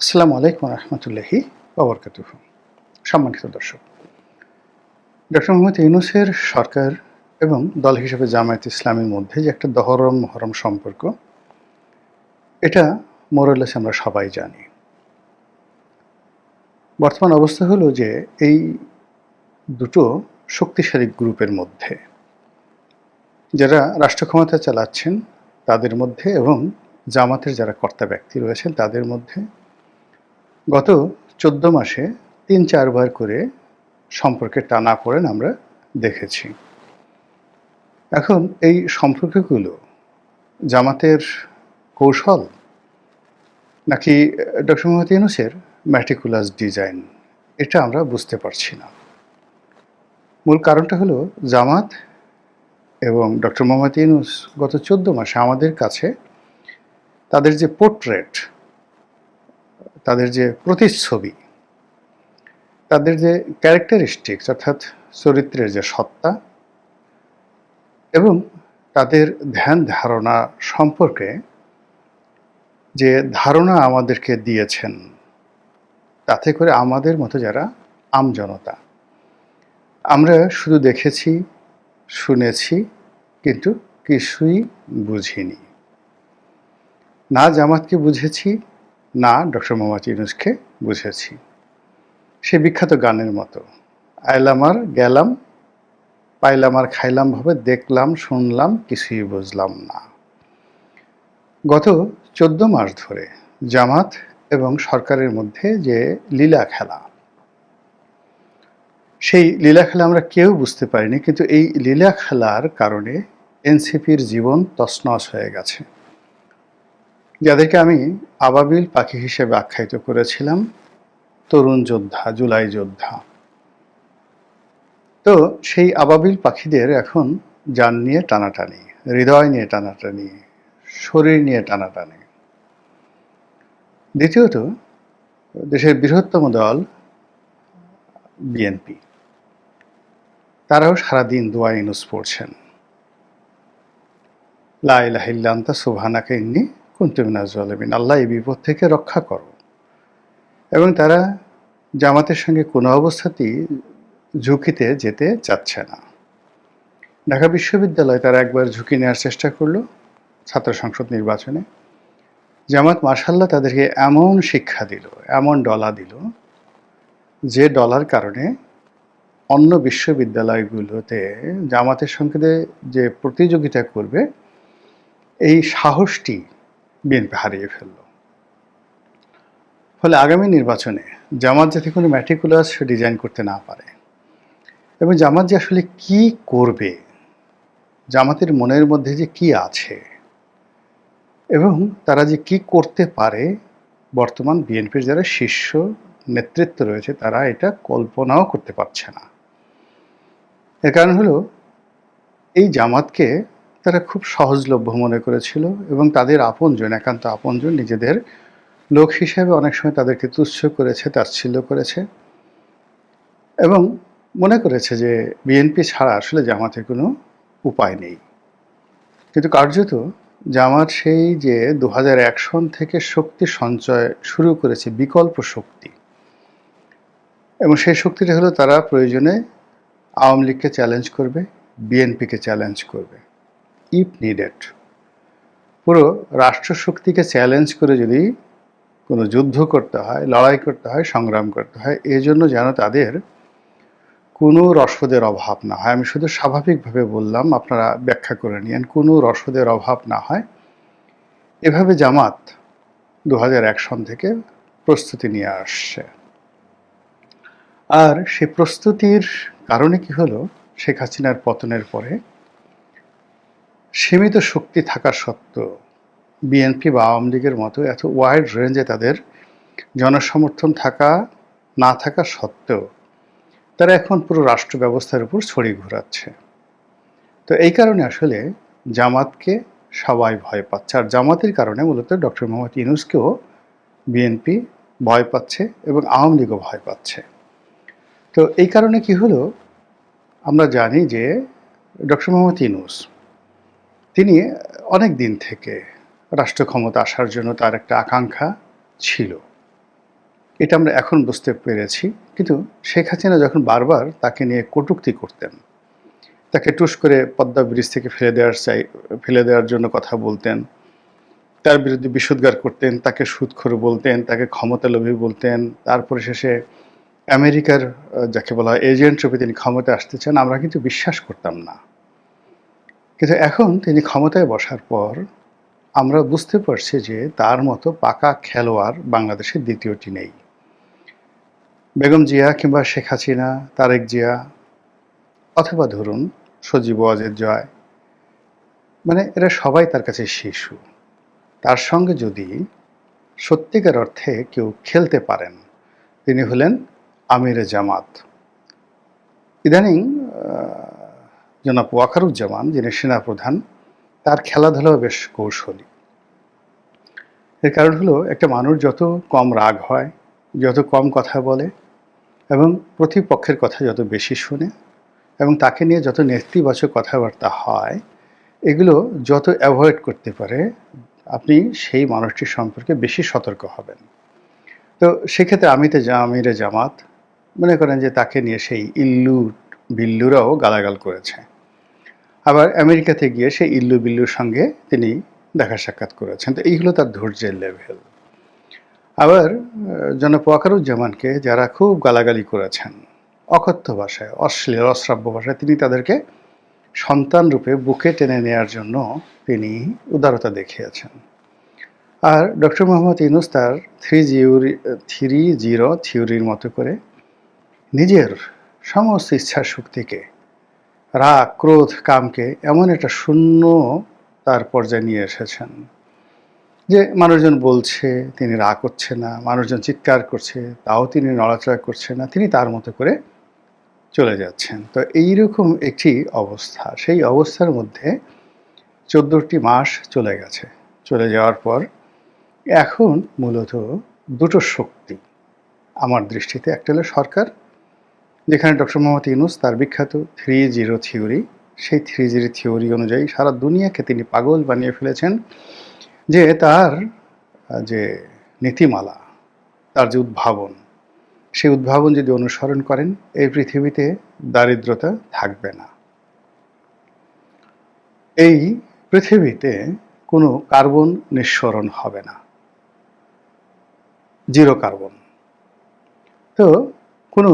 আসসালামু আলাইকুম রহমতুল্লাহি ওবরকাতুহু। সম্মানিত দর্শক, ডক্টর মোহাম্মদ ইউনূসের সরকার এবং দল হিসেবে জামায়াতে ইসলামীর মধ্যে যে একটা দহরম মহরম সম্পর্ক, এটা মোরালেস আমরা সবাই জানি। বর্তমান অবস্থা হলো যে এই দুটো শক্তিশালী গ্রুপের মধ্যে যারা রাষ্ট্র ক্ষমতা চালাচ্ছেন তাদের মধ্যে এবং জামাতের যারা কর্তা ব্যক্তি রয়েছেন তাদের মধ্যে গত ১৪ মাসে ৩-৪ বার করে সম্পর্কে টানাপোড়েন আমরা দেখেছি। এখন এই সম্পর্কগুলো জামাতের কৌশল নাকি ডক্টর মোহাম্মদ ইউনূসের ম্যাটিকুলাস ডিজাইন, এটা আমরা বুঝতে পারছি না। মূল কারণটা হলো জামাত এবং ডক্টর মোহাম্মদ ইউনূস গত ১৪ মাসে আমাদের কাছে তাদের যে পোর্ট্রেট, তাদের যে প্রতিচ্ছবি, তাদের যে ক্যারেক্টারিস্টিক্স অর্থাৎ চরিত্রের যে সত্তা এবং তাদের ধ্যান ধারণা সম্পর্কে যে ধারণা আমাদেরকে দিয়েছেন, তাতে করে আমাদের মতো যারা আমজনতা আমরা শুধু দেখেছি, শুনেছি, কিন্তু কিছুই বুঝিনি। না জামাতকে বুঝেছি, না ডক্টর মোহাম্মদ ইউনূসকে বুঝেছি। সে বিখ্যাত গানের মতো, আইলাম আর গেলাম, পাইলাম আর খাইলাম ভাবে, দেখলাম শুনলাম কিছুই বুঝলাম না। গত ১৪ মাস ধরে জামাত এবং সরকারের মধ্যে যে লীলা খেলা, সেই লীলা খেলা আমরা কেউ বুঝতে পারিনি, কিন্তু এই লীলা খেলার কারণে এনসিপির জীবন তছনছ হয়ে গেছে। যাদেরকে আমি আবাবিল পাখি হিসেবে আখ্যায়িত করেছিলাম, তরুণ যোদ্ধা, জুলাই যোদ্ধা, তো সেই আবাবিল পাখিদের এখন জান নিয়ে টানাটানি, হৃদয় নিয়ে টানাটানি, শরীর নিয়ে টানাটানি। দ্বিতীয়ত, দেশের বৃহত্তম দল বিএনপি, তারাও সারাদিন দোয়া ইউনূস পড়ছেন, লা ইলাহা ইল্লা আনতা সুবহানাকা ইন্নী কুনতু মিনাজ জালিমিন, আল্লাহ এই বিপদ থেকে রক্ষা করো। এবং তারা জামাতের সঙ্গে কোনো অবস্থাতেই ঝুঁকিতে যেতে চাচ্ছে না। ঢাকা বিশ্ববিদ্যালয়ে তারা একবার ঝুঁকি নেওয়ার চেষ্টা করলো ছাত্র সংসদ নির্বাচনে। জামাত মাশাআল্লাহ তাদেরকে এমন শিক্ষা দিল, এমন ডলা দিল, যে ডলার কারণে অন্য বিশ্ববিদ্যালয়গুলোতে জামাতের সঙ্গে যে প্রতিযোগিতা করবে, এই সাহসটি বিএনপি হারিয়ে ফেলল। ফলে আগামী নির্বাচনে জামাত যাতে কোনো ম্যাটিকুলাস ডিজাইন করতে না পারে এবং জামাত যে আসলে কি করবে, জামাতের মনের মধ্যে যে কি আছে এবং তারা যে কি করতে পারে, বর্তমান বিএনপির যারা শীর্ষ নেতৃত্ব রয়েছে তারা এটা কল্পনাও করতে পারছে না। এর কারণ হলো এই জামাতকে তারা খুব সহজলভ্য মনে করেছিল এবং তাদের আপনজন, একান্ত আপনজন, নিজেদের লোক হিসেবে অনেক সময় তাদেরকে তুচ্ছ করেছে, তাচ্ছিল্য করেছে এবং মনে করেছে যে বিএনপি ছাড়া আসলে জামাতের কোনো উপায় নেই। কিন্তু কার্যত জামাত সেই যে ২০০১ সন থেকে শক্তি সঞ্চয় শুরু করেছে, বিকল্প শক্তি, এবং সেই শক্তিটা হলো তারা প্রয়োজনে আওয়ামী লীগকে চ্যালেঞ্জ করবে, বিএনপিকে চ্যালেঞ্জ করবে, ইফ নিডেড। পুরো রাষ্ট্রশক্তিকে চ্যালেঞ্জ করে যদি কোনো যুদ্ধ করতে হয়, লড়াই করতে হয়, সংগ্রাম করতে হয়, এই জন্য যেন তাদের কোনো রসদের অভাব না হয়। আমি শুধু স্বাভাবিকভাবে বললাম, আপনারা ব্যাখ্যা করে নিয়েন, কোনো রসদের অভাব না হয়। এভাবে জামাত ২০০১ সন থেকে প্রস্তুতি নিয়ে আসছে। আর সেই প্রস্তুতির কারণে কি হলো, শেখ হাসিনার পতনের পরে সীমিত শক্তি থাকা সত্ত্বেও বিএনপি বা আওয়ামী লীগের মতো এত ওয়াইড রেঞ্জে তাদের জনসমর্থন থাকা না থাকা সত্ত্বেও তারা এখন পুরো রাষ্ট্র ব্যবস্থার উপর ছড়ি ঘোরাচ্ছে। তো এই কারণে আসলে জামাতকে সবাই ভয় পাচ্ছে, আর জামাতের কারণে মূলত ডক্টর মোহাম্মদ ইউনূসকেও বিএনপি ভয় পাচ্ছে এবং আওয়ামী লীগও ভয় পাচ্ছে। তো এই কারণে কি হলো, আমরা জানি যে ডক্টর মোহাম্মদ ইউনূস তিনি অনেক দিন থেকে রাষ্ট্র ক্ষমতা আসার জন্য তার একটা আকাঙ্ক্ষা ছিল এটা আমরা এখন বুঝতে পেরেছি। কিন্তু শেখ হাসিনা যখন বারবার তাকে নিয়ে কটূক্তি করতেন, তাকে টুস করে পদ্মা ব্রিজ থেকে ফেলে দেওয়ার জন্য কথা বলতেন, তার বিরুদ্ধে বিষোদ্গার করতেন, তাকে সুদখোর বলতেন, তাকে ক্ষমতালোভী বলতেন, তারপরে শেষে আমেরিকার যাকে বলা হয় এজেন্ট রূপে তিনি ক্ষমতায় আসতে চান, আমরা কিন্তু বিশ্বাস করতাম না। কিন্তু এখন তিনি ক্ষমতায় বসার পর আমরা বুঝতে পারছি যে তার মতো পাকা খেলোয়াড় বাংলাদেশের দ্বিতীয়টি নেই। বেগম জিয়া কিংবা শেখ হাসিনা, তারেক জিয়া অথবা ধরুন সজীব ওয়াজেদ জয়, মানে এরা সবাই তার কাছে শিশু। তার সঙ্গে যদি সত্যিকার অর্থে কেউ খেলতে পারেন, তিনি হলেন আমিরে জামাত। ইদানিং জনাব ওয়াকারুজ্জামান, যিনি সেনাপ্রধান, তার খেলাধুলাও বেশ কৌশলী। এর কারণ হলো একটা মানুষ যত কম রাগ হয়, যত কম কথা বলে এবং প্রতিপক্ষের কথা যত বেশি শুনে এবং তাকে নিয়ে যত নেতিবাচক কথাবার্তা হয়, এগুলো যত অ্যাভয়েড করতে পারে, আপনি সেই মানুষটির সম্পর্কে বেশি সতর্ক হবেন। তো সেক্ষেত্রে আমিরে জামাত মনে করেন যে তাকে নিয়ে সেই ইল্লু বিল্লুরাও গালাগাল করেছে। আবার আমেরিকাতে গিয়ে সেই ইল্লু বিল্লুর সঙ্গে তিনি দেখা সাক্ষাৎ করেছেন। তো এই হলো তার ধৈর্যের লেভেল। আবার জনাব ওয়াকারুজ্জামানকে যারা খুব গালাগালি করেছেন অকথ্য ভাষায়, অশ্লীল অশ্রাব্য ভাষায়, তিনি তাদেরকে সন্তান রূপে বুকে টেনে নেয়ার জন্য তিনি উদারতা দেখিয়েছেন। আর ডক্টর মোহাম্মদ ইউনূস তার 3-0 থিওরির মতো করে নিজের সমস্ত ইচ্ছা শক্তিকে, রাগ, ক্রোধ, কামকে এমন একটা শূন্য তার পর্যায়ে নিয়ে এসেছেন যে মানুষজন বলছে তিনি রাগ করছে না, মানুষজন চিৎকার করছে তাও তিনি নড়াচড়া করছে না, তিনি তার মতো করে চলে যাচ্ছেন। তো এইরকম একটি অবস্থা, সেই অবস্থার মধ্যে 14টি মাস চলে গেছে। চলে যাওয়ার পর এখন মূলত দুটো শক্তি আমার দৃষ্টিতে। একটা হলো সরকার, যেখানে ডক্টর মোহাম্মদ ইউনূস তার বিখ্যাত 3-0 থিওরি, সেই 3-0 থিওরি অনুযায়ী সারা দুনিয়াকে তিনি পাগল বানিয়ে ফেলেছেন যে তার যে নীতিমালা, তার যে উদ্ভাবন, সেই উদ্ভাবন যদি অনুসরণ করেন এই পৃথিবীতে দারিদ্রতা থাকবে না। এই পৃথিবীতে কোনো কার্বন নিঃসরণ হবে না, জিরো কার্বন। তো কোনো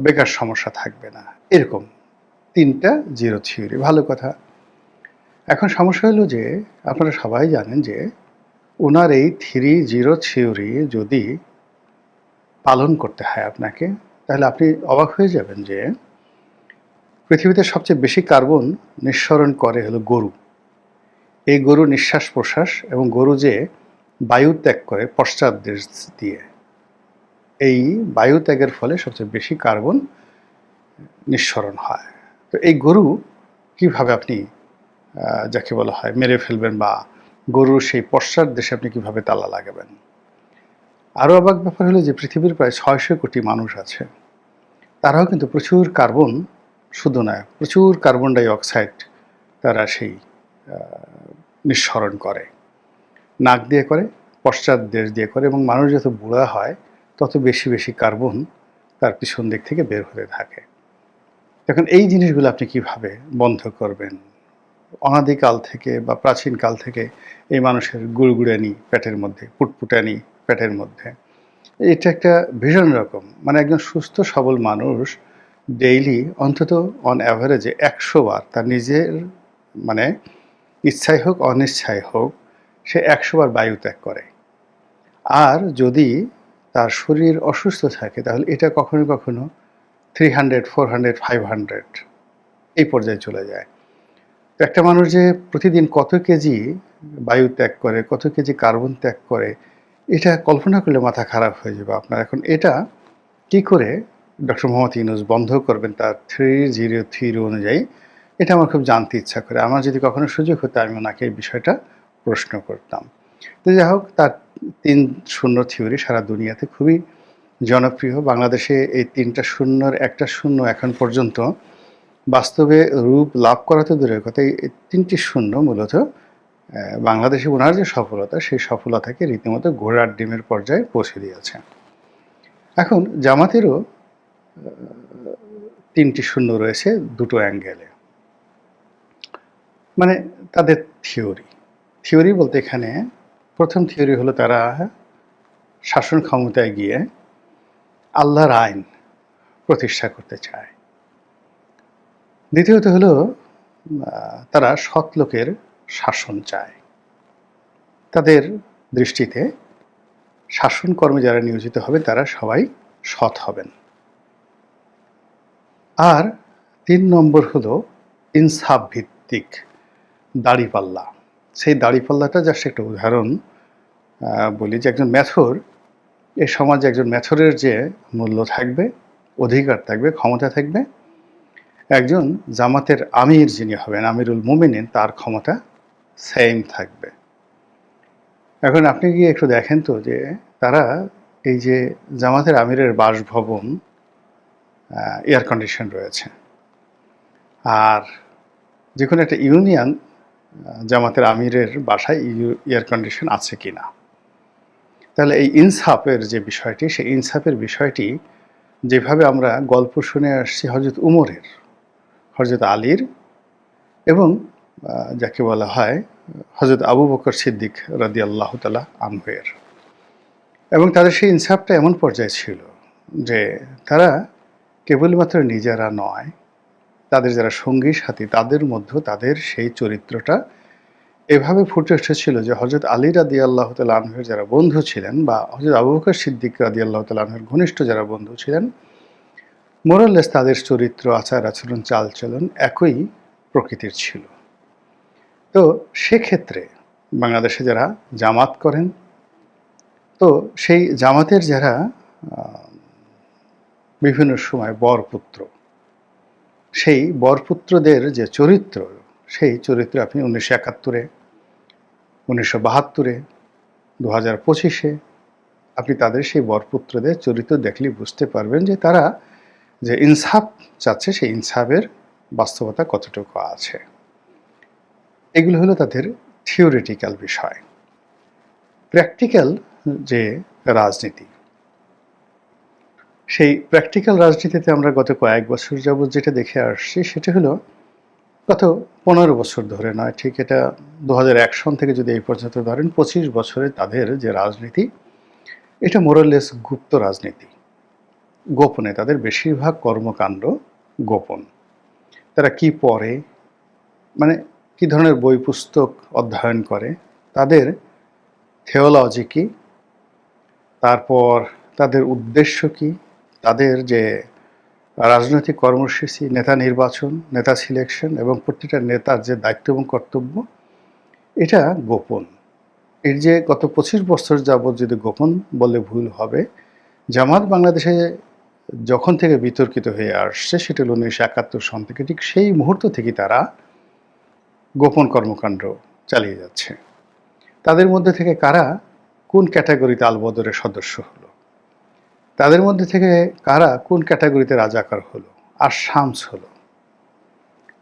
বেকার সমস্যা থাকবে না। এরকম 3টা জিরো থিওরি, ভালো কথা। এখন সমস্যা হলো যে আপনারা সবাই জানেন যে ওনার এই 3-0 থিওরি যদি পালন করতে হয় আপনাকে, তাহলে আপনি অবাক হয়ে যাবেন যে পৃথিবীতে সবচেয়ে বেশি কার্বন নিঃসরণ করে হলো গরু। এই গরু নিঃশ্বাস প্রশ্বাস এবং গরু যে বায়ু ত্যাগ করে পশ্চাৎদেশ দিয়ে, এই বায়ু ত্যাগের ফলে সবচেয়ে বেশি কার্বন নিঃসরণ হয়। তো এই গরু কিভাবে আপনি যাকে বলা হয় মেরে ফেলবেন, বা গরুর সেই পশ্চাৎ দেশে আপনি কিভাবে তালা লাগাবেন? আরও অবাক ব্যাপার হলো যে পৃথিবীর প্রায় 600 কোটি মানুষ আছে, তারাও কিন্তু প্রচুর কার্বন, শুধু নয় প্রচুর কার্বন ডাই অক্সাইড তারা সেই নিঃসরণ করে, নাক দিয়ে করে, পশ্চাৎ দেশ দিয়ে করে, এবং মানুষ যত বুড়া হয় তত বেশি বেশি কার্বন তার পিছন দিক থেকে বের হতে থাকে। এখন এই জিনিসগুলো আপনি কিভাবে বন্ধ করবেন? অনাদিকাল থেকে বা প্রাচীনকাল থেকে এই মানুষের গুড়গুড়ানি পেটের মধ্যে, পুটপুটানি পেটের মধ্যে, এটা একটা ভীষণ রকম, মানে একজন সুস্থ সবল মানুষ ডেইলি অন্তত অন অ্যাভারেজে 100 বার তার নিজের, মানে ইচ্ছাই হোক অনিচ্ছাই হোক, সে 100 বার বায়ু ত্যাগ করে। আর যদি তার শরীর অসুস্থ থাকে তাহলে এটা কখনো কখনো 300, 400, 500 এই পর্যায়ে চলে যায়। তো একটা মানুষ যে প্রতিদিন কত কেজি বায়ু ত্যাগ করে, কত কেজি কার্বন ত্যাগ করে, এটা কল্পনা করলে মাথা খারাপ হয়ে যাবে আপনার। এখন এটা কি করে ডক্টর মোহাম্মদ ইউনূস বন্ধ করবেন তার 3-0 থিওরি অনুযায়ী, এটা আমার খুব জানতে ইচ্ছা করে। আমার যদি কখনো সুযোগ হতো আমি ওনাকে এই বিষয়টা প্রশ্ন করতাম। তো যাই হোক, তার 3-0 থিওরি সারা দুনিয়াতে খুবই জনপ্রিয়। বাংলাদেশে এই 3টা শূন্যর একটা শূন্য এখন পর্যন্ত বাস্তবে রূপ লাভ করা তো দূরের কথা, এই 3টি শূন্য মূলত বাংলাদেশে ওনার যে সফলতা, সেই সফলতাকে রীতিমতো ঘোড়ার ডিমের পর্যায়ে পৌঁছে দিয়েছে। এখন জামাতেরও ৩টি শূন্য রয়েছে দুটো অ্যাঙ্গেলে, মানে তাদের থিওরি বলতে এখানে প্রথম থিওরি হলো তারা শাসন ক্ষমতায় গিয়ে আল্লাহর আইন প্রতিষ্ঠা করতে চায়। দ্বিতীয়ত হলো তারা সৎ লোকের শাসন চায়। তাদের দৃষ্টিতে শাসন কর্মে যারা নিয়োজিত হবে তারা সবাই সৎ হবেন। আর ৩ নম্বর হলো ইনসাফ ভিত্তিক দাড়িপাল্লা। সেই দাড়িপাল্লাটা জাস্ট একটা উদাহরণ বলি যে একজন মেথর, এ সমাজে একজন মেথরের যে মূল্য থাকবে, অধিকার থাকবে, ক্ষমতা থাকবে, একজন জামাতের আমির যিনি হবেন, আমিরুল মুমিনিন, তার ক্ষমতা সেম থাকবে। এখন আপনি গিয়ে একটু দেখেন তো যে তারা এই যে জামাতের আমিরের বাসভবন এয়ার কন্ডিশন রয়েছে, আর যে কোনো একটা ইউনিয়ন জামাতের আমিরের বাসায় এয়ার কন্ডিশন আছে কি না। তাহলে এই ইনসাফের যে বিষয়টি, সেই ইনসাফের বিষয়টি যেভাবে আমরা গল্প শুনে আসছি হযরত উমরের, হযরত আলীর এবং যাকে বলা হয় হযরত আবু বকর সিদ্দিক রাদিয়াল্লাহু তাআলা আনহুয়ের, এবং তাদের সেই ইনসাফটা এমন পর্যায়ে ছিল যে তারা কেবলমাত্র নিজেরা নয়, তাদের যারা সঙ্গী সাথী তাদের মধ্যে তাদের সেই চরিত্রটা এভাবে ফুটে এসেছিল যে হযরত আলী রাদিয়াল্লাহু তাআলা আনহুর যারা বন্ধু ছিলেন বা হযরত আবু বকর সিদ্দিক রাদিয়াল্লাহু তাআলা আনহুর ঘনিষ্ঠ যারা বন্ধু ছিলেন, মোরাললেস তাদের চরিত্র, আচার আচরণ, চালচলন একই প্রকৃতির ছিল। তো সেক্ষেত্রে বাংলাদেশে যারা জামাত করেন, তো সেই জামাতের যারা বিভিন্ন সময় বরপুত্র, সেই বরপুত্রদের যে চরিত্র, সেই চরিত্র আপনি 1971-এ, 1972-এ, 2025-এ আপনি তাদের সেই বরপুত্রদের চরিত্র দেখলেই বুঝতে পারবেন যে তারা যে ইনসাফ চাচ্ছে সেই ইনসাফের বাস্তবতা কতটুকু আছে। এগুলো হলো তাদের থিওরিটিক্যাল বিষয়। প্র্যাকটিক্যাল যে রাজনীতি, সেই প্র্যাকটিক্যাল রাজনীতিতে আমরা গত কয়েক বছর যাবৎ যেটা দেখে আসছি সেটা হলো গত 15 বছর ধরে নয়, ঠিক এটা 2001 সন থেকে যদি এই পর্যন্ত ধরেন 25 বছরে তাদের যে রাজনীতি, এটা মোরাললেস গুপ্ত রাজনীতি, গোপনে। তাদের বেশিরভাগ কর্মকাণ্ড গোপন। তারা কি পড়ে, মানে কি ধরনের বই পুস্তক অধ্যয়ন করে, তাদের থিওলজি কি, তারপর তাদের উদ্দেশ্য কি, তাদের যে রাজনৈতিক কর্মসূচি, নেতা নির্বাচন, নেতা সিলেকশন এবং প্রতিটা নেতার যে দায়িত্ব এবং কর্তব্য, এটা গোপন। এর যে গত 25 বছর যাবৎ যদি গোপন বললে ভুল হবে, জামাত বাংলাদেশে যখন থেকে বিতর্কিত হয়ে আসছে সেটা হল 1971 সন থেকে, ঠিক সেই মুহূর্ত থেকে তারা গোপন কর্মকাণ্ড চালিয়ে যাচ্ছে। তাদের মধ্যে থেকে কারা কোন ক্যাটাগরিতে আলবদরের সদস্য হলো, তাদের মধ্যে থেকে কারা কোন ক্যাটাগরিতে রাজাকার হলো আর শামস হলো,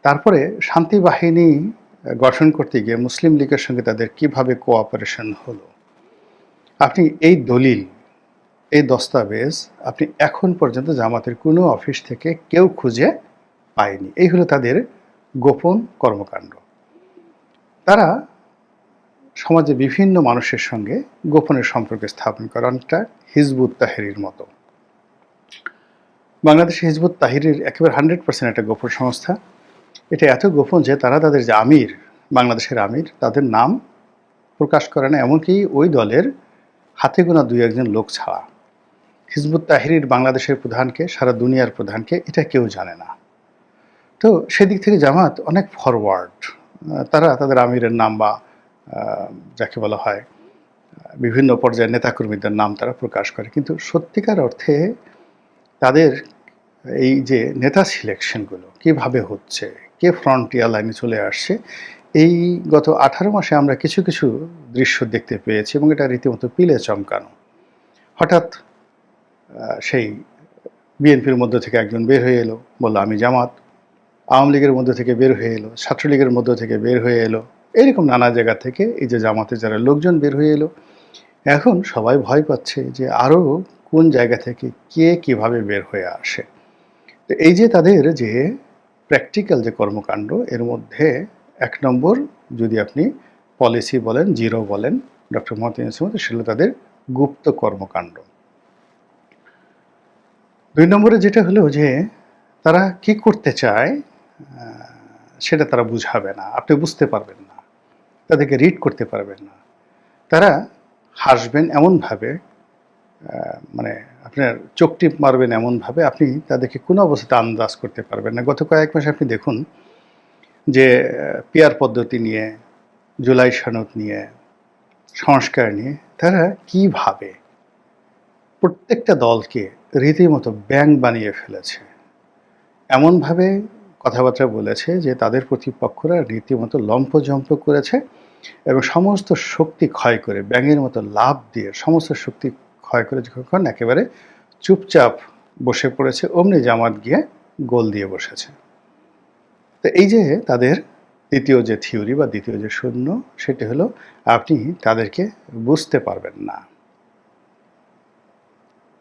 তারপরে শান্তি বাহিনী গঠন করতে গিয়ে মুসলিম লীগের সঙ্গে তাদের কিভাবে কোঅপারেশন হলো, আপনি এই দলিল, এই দস্তাবেজ আপনি এখন পর্যন্ত জামাতের কোনো অফিস থেকে কেউ খুঁজে পায়নি। এই হলো তাদের গোপন কর্মকাণ্ড। তারা সমাজে বিভিন্ন মানুষের সঙ্গে গোপনের সম্পর্ক স্থাপন করে, অনেকটা হিজবুত তাহরির মতো। বাংলাদেশে হিজবুত তাহরির একেবারে 100% একটা গোপন সংস্থা। এটা এত গোপন যে তারা তাদের যে আমির, বাংলাদেশের আমির, তাদের নাম প্রকাশ করে না, এমনকি ওই দলের হাতে গোনা 2-1 লোক ছাড়া। হিজবুত তাহরির বাংলাদেশের প্রধানকে, সারা দুনিয়ার প্রধানকে, এটা কেউ জানে না। তো সেদিক থেকে জামাত অনেক ফরওয়ার্ড। তারা তাদের আমিরের নাম বা যাকে বলা হয় বিভিন্ন পর্যায়ের নেতাকর্মীদের নাম তারা প্রকাশ করে, কিন্তু সত্যিকার অর্থে তাদের এই যে নেতা সিলেকশনগুলো কিভাবে হচ্ছে, কে ফ্রন্টিয়ার লাইনে চলে আসছে, এই গত 18 মাসে আমরা কিছু কিছু দৃশ্য দেখতে পেয়েছি এবং এটা রীতিমতো পিলে চমকানো। হঠাৎ সেই বিএনপির মধ্য থেকে একজন বের হয়ে এলো, বললো আমি জামাত। আওয়ামী লীগের মধ্য থেকে বের হয়ে এলো, ছাত্রলীগের মধ্য থেকে বের হয়ে এলো, এরকম নানা জায়গা থেকে এই যে জামাতের যারা লোকজন বের হয়ে এলো। এখন সবাই ভয় পাচ্ছে যে আরও কোন জায়গা থেকে কে কিভাবে বের হয়ে আসে। তো এই যে তাদের যে প্র্যাকটিক্যাল যে কর্মকাণ্ড, এর মধ্যে ১ নম্বর যদি আপনি পলিসি বলেন, জিরো বলেন, ডক্টর মোহাম্মদ ইউনূসের মধ্যে সেগুলো তাদের গুপ্ত কর্মকাণ্ড। ২ নম্বরে যেটা হলো যে তারা কি করতে চায় সেটা তারা বুঝাবে না, আপনি বুঝতে পারবেন না, তাদেরকে রিড করতে পারবেন না। তারা হাসবেন এমনভাবে, মানে আপনার চোখ টিপ মারবেন এমনভাবে, আপনি তাদেরকে কোনো অবস্থাতে আন্দাজ করতে পারবেন না। গত কয়েক মাসে আপনি দেখুন যে পিয়ার পদ্ধতি নিয়ে, জুলাই সনদ নিয়ে, সংস্কার নিয়ে তারা কিভাবে প্রত্যেকটা দলকে রীতিমতো ব্যাঙ বানিয়ে ফেলেছে। এমনভাবে কথাবার্তা বলেছে যে তাদের প্রতিপক্ষরা রীতিমতো লম্ফঝম্প করেছে এবং সমস্ত শক্তি ক্ষয় করে, ব্যাঙের মতো লাফ দিয়ে সমস্ত শক্তি ক্ষয় করে যখন একেবারে চুপচাপ বসে পড়েছে, অমনি জামাত গিয়ে গোল দিয়ে বসেছে। তো এই যে তাদের দ্বিতীয় যে থিওরি বা দ্বিতীয় যে শূন্য, সেটি হলো আপনি তাদেরকে বুঝতে পারবেন না।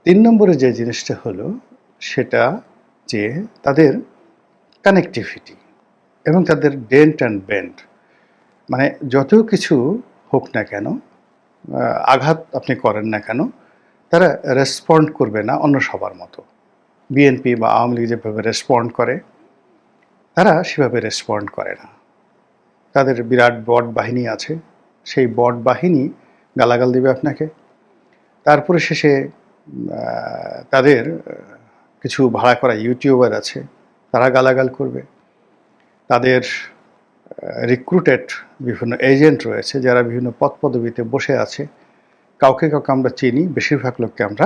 ৩ নম্বরে যে জিনিসটা হলো সেটা যে তাদের কানেক্টিভিটি এবং তাদের ডেন্ট অ্যান্ড বেন্ড, মানে যত কিছু হোক না কেন, আঘাত আপনি করেন না কেন, তারা রেসপন্ড করবে না অন্য সবার মতো। বিএনপি বা আওয়ামী লীগ যেভাবে রেসপন্ড করে, তারা সেভাবে রেসপন্ড করে না। তাদের বিরাট বট বাহিনী আছে, সেই বট বাহিনী গালাগাল দিবে আপনাকে। তারপরে শেষে তাদের কিছু ভাড়া করা ইউটিউবার আছে, তারা গালাগাল করবে। তাদের রিক্রুটেড বিভিন্ন এজেন্ট রয়েছে যারা বিভিন্ন পদ পদবিতে বসে আছে। কাউকে কাউকে আমরা চিনি, বেশিরভাগ লোককে আমরা